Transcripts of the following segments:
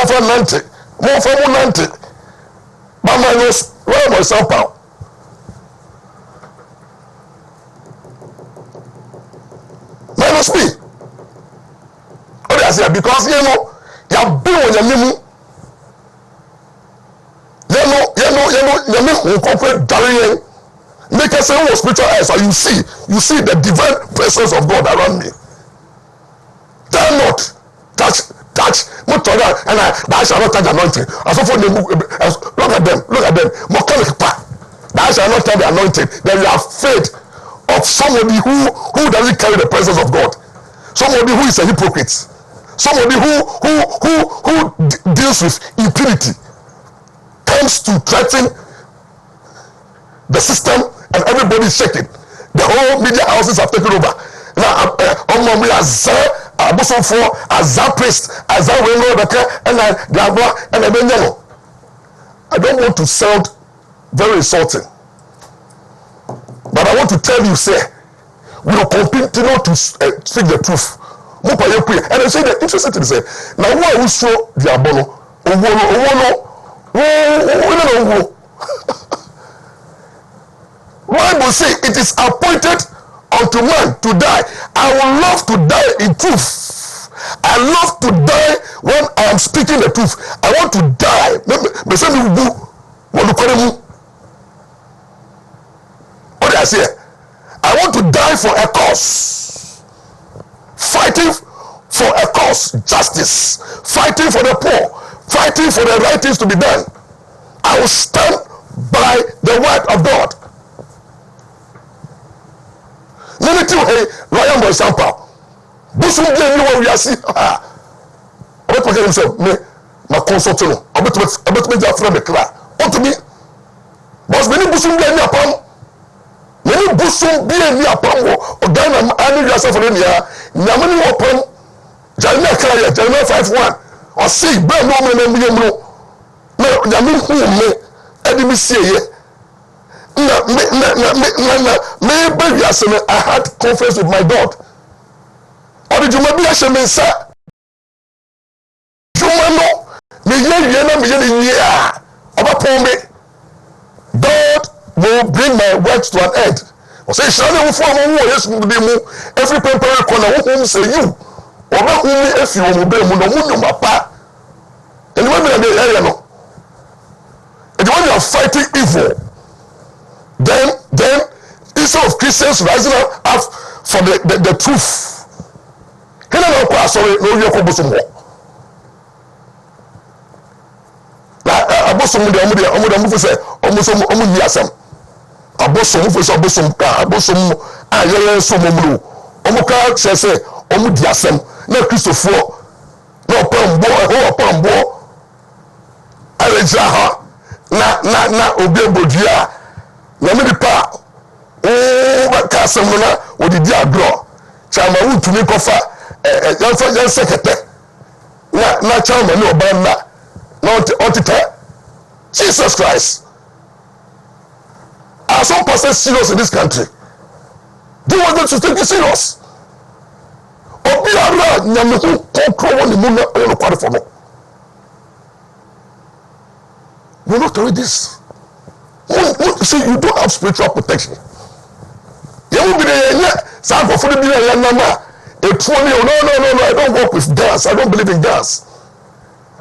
More for Nante. More for Nante. But minus, where was Ampaw? Minus me. Oh, because you know, you have been on your name. You know, corporate diary. Make us say, oh, spiritual eyes, so you see the divine presence of God around me. Dare not touch, not to that, and I shall not touch anointing. As for them, look at them. Thou shall not touch the anointing. Then you are afraid of somebody who doesn't carry the presence of God. Somebody who is a hypocrite. Somebody who deals with impunity. Comes to threaten the system and everybody is shaking. The whole media houses have taken over. Now, we are Abuso for Azar priest, Azar Weno, and I don't want to sound very insulting, but I want to tell you, say, we will continue to speak the truth. And I say the interesting thing, say, now why we show the abono, Bible say it is appointed unto man to die. I would love to die in truth. I love to die when I am speaking the truth. I want to die. What did I say? I want to die for a cause. Fighting for a cause, justice. Fighting for the poor. Fighting for the right things to be done. I will stand by the word of God. Let me tell you, Ryan Boy Sampa. This will be a new one we are seeing. I bet to get himself, my consultant. I bet to make that from the car. What to me? But many Busum be a palm. Many Busum be a palm or Ghana, I need yourself for India. Namani open Jeremiah Kaya, Jeremiah 5:1. Or see, bear no man and no. No, Yamin who may enemy see. Maybe I had conference with my God. Or did you maybe I should say, God will bring my words to an end. Or say, shall I form every temporary corner whom say you, or not only if you will be my pa. And when you are fighting evil, then instead of Christians rising up for the truth, Chama Wontumi kofa yan sekete na chama ni obana na otita Jesus Christ. Are some persons serious in this country? They want them to take it serious. Obiara nyamehu kontrol ni muna no kwade for no. You not carry this. See, you don't have spiritual protection. You will be there. Some for the number. No, I don't work with gas. I don't believe in gas.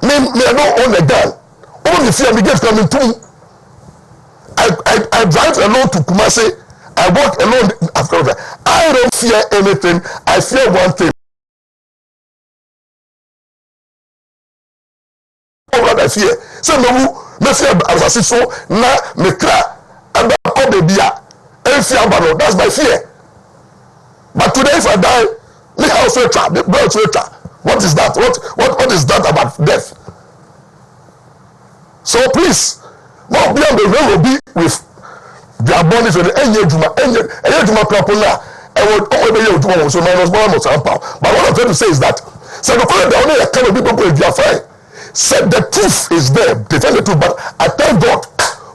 Me, I don't own a gun. Only fear me get coming to. I drive alone to Kumasi. I walk alone after that. I don't fear anything. I fear one thing. What I fear. So me fear as so na me cry and all the beer. That's my fear. But today, if I die, me house sweater, the blood sweater. What is that? What is that about death? So please, more beyond the way will be with their bodies with any people. I would always so minus one or Ampaw. But what I'm trying to say is that so the only kind of people with their fire said the truth is there, defend the truth. But I thank God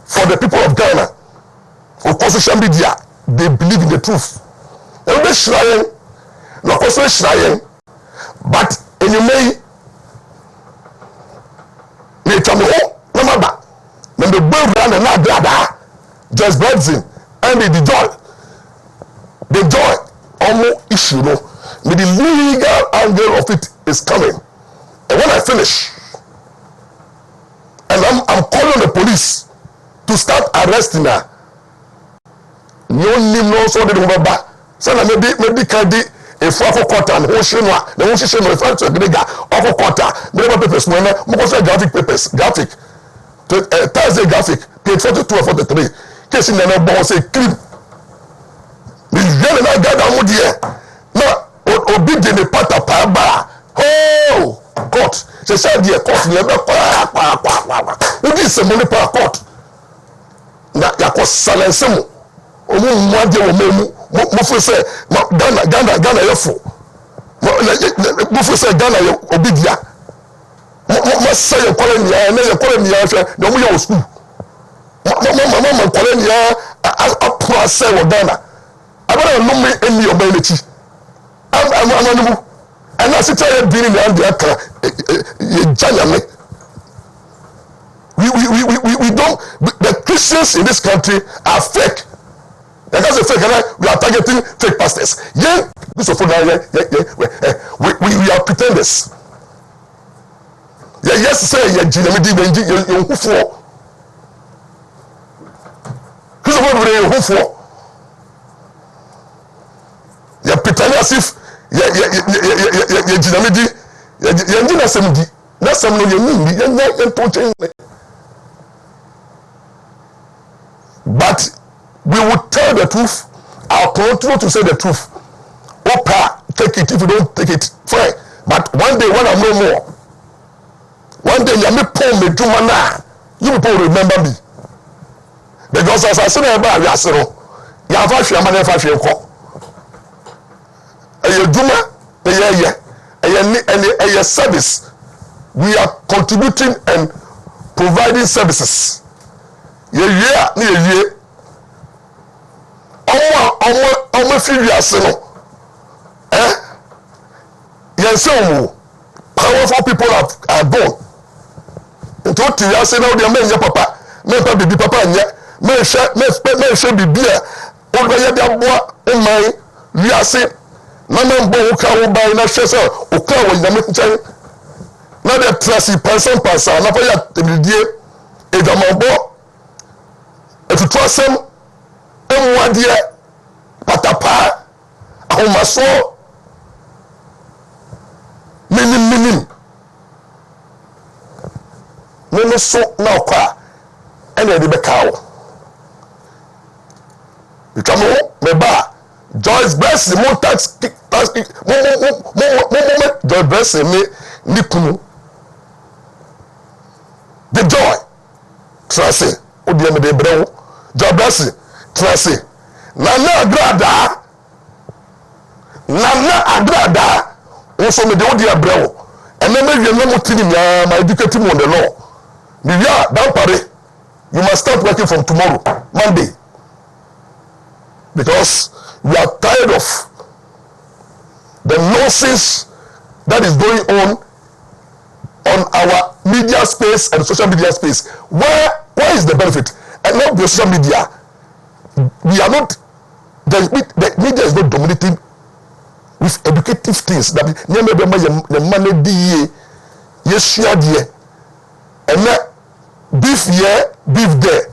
for the people of Ghana. Of course, social media, they believe in the truth. And they're shrine, not also shrine, but in you may the boy ran and not that. Just Brazil and the joy almost issue, no. But the legal angle of it is coming. And when I finish, and I'm calling the police to start arresting her. No name no so the remember. So maybe can be a 4 quarter and who should not the who should not refer to a grega of a quarter. Never papers when most graphic papers, graphic Thursday graphic, page 42 or 43. Case in the boss a clip. The young and I got down with here. Now, obedient the part of bar. Oh, court. She said, dear court, never who is the money per court? Now, you could silence him. One day, Mufu say, Ghana, Yafo. Mufu say, Ghana, Obidia. Must say, you're calling me, and then you're calling me, no, we are school. Mamma calling me, a poor say, Ghana. I don't know me in your ability. I'm and I sit here being in the we don't, the Christians in this country are fake. Because the fake, we are targeting fake pastors. Yeah, this is we are pretenders. Yeah, yes, say, yeah, you who for? Who's the one who for? You pretend as if but we will tell the truth. I'll continue to say the truth. Opa, take it. If you don't take it, fine. But one day when I'm no more, one day you people will remember me. Because as I said about Yasero, you have a a service. We are contributing and providing services. Powerful people are born. Into what you say now, they are your papa, never be papa, and yet, may shall be beer, or the boy, in my Riasi. Mama Bo can buy na shesa o ka wo nyame nchen na de trasi pansan na fa ya tebidie edamabo etutu asem enwade patapa ahomaso minim nene so na kwa ene de bekawo itamo meba Joyce Blessing, more tax, Joy Blessing, me, the joy, Tracy, Odium de Bro, Joy Blessing, Tracy, Nana Agrada, also me the Odia Bro, and then maybe you're not telling my educative on the law. Yeah, don't worry, you must start working from tomorrow, Monday, because we are tired of the nonsense that is going on our media space and social media space. Where is the benefit? And not the social media. We are not, the media is not dominating with educative things. That the money be yes, and beef here, beef there.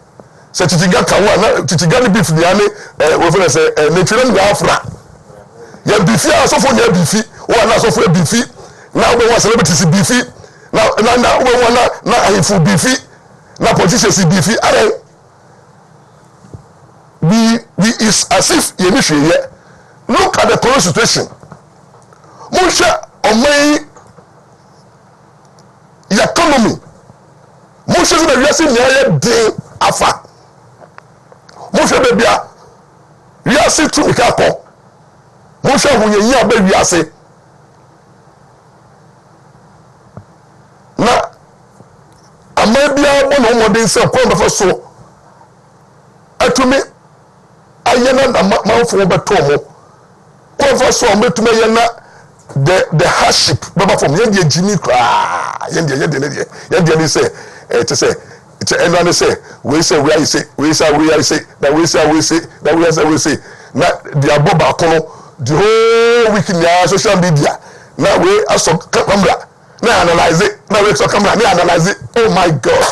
Se chichiga kawa na chichiga ni beef ni ane we feel say natural ni afra ya beef ya so for ya beef o na so for beef na we want celebrities beef na we want na ahifu beef na politicians beef are we is as if ye ni hwe look at the current situation mo hwe omai economy mo hwe so na wiase ni aye dey afa Moshe bebia wiase tu ikako Moshe hunyeyi abe wiase na amabia bono modin se kwa mfa so atumi ayena na manfo beto mo kwa mfa so ametumi ayena the hardship baba from yende jini kwa yende ni say to say it's anyone say we say we say that we say na the aboba kono the whole week in social media now we aso camera now analyze it now we so camera now analyze it. Oh my God,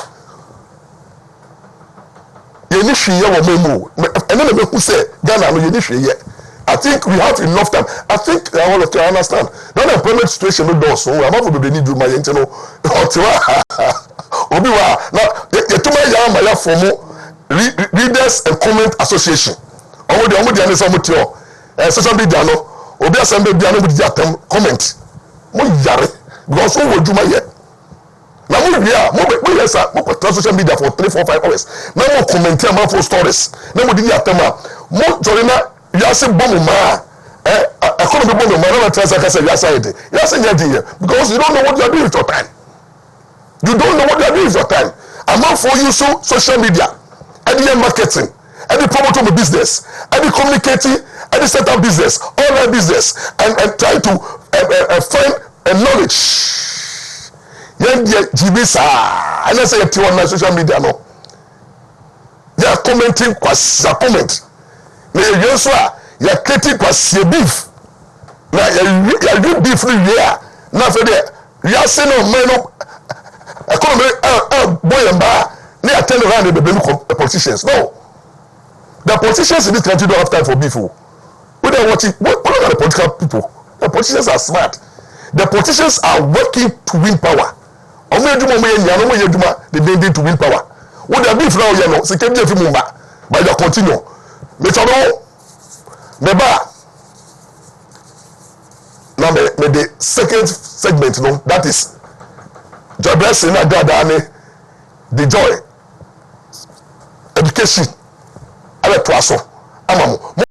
you need to hear what we move and then we say Ghana no you need to hear. I think we have enough time. I think I want to understand. That employment situation no do so. I'm not going to need to my internal. Obiwa now yetuma ya ma ya formo Readers and Comment Association. Omo de ane so motio. Social media no. Obi asembe bia no bi atem comment. Mo yare because so woduma ye. Na mo bia mo yesa mo put social media for 3 4 5 hours. Na mo comment am for stories. Na mo di atem a mo jori na ya se bomu ma economy bomu ma na tell say ya side. Ya say ya because you don't know what you are doing with your time. You don't know what you are doing with your time. I'm not for you so social media, any marketing, any promoting the business, any communicating, any set up business, online business, and try to find a knowledge. Yeah, Jibisa, and I say on my social media no. They are commenting kwasa comment. You are creating kwasa beef. Now you do beef here. Now for the you are saying no man. Economy, boy and bar, they are turning around the politicians. No. The politicians in this country don't have time for beef. We don't watch it. What are the political people? The politicians are smart. The politicians are working to win power. They need to win power. What they are beef now, you know, c'est qu'il y a fait mon bas. But they continue. Mais ça non, mais bah, now the second segment, no, that is joy blessing na dadane the joy education ala to aso ama mo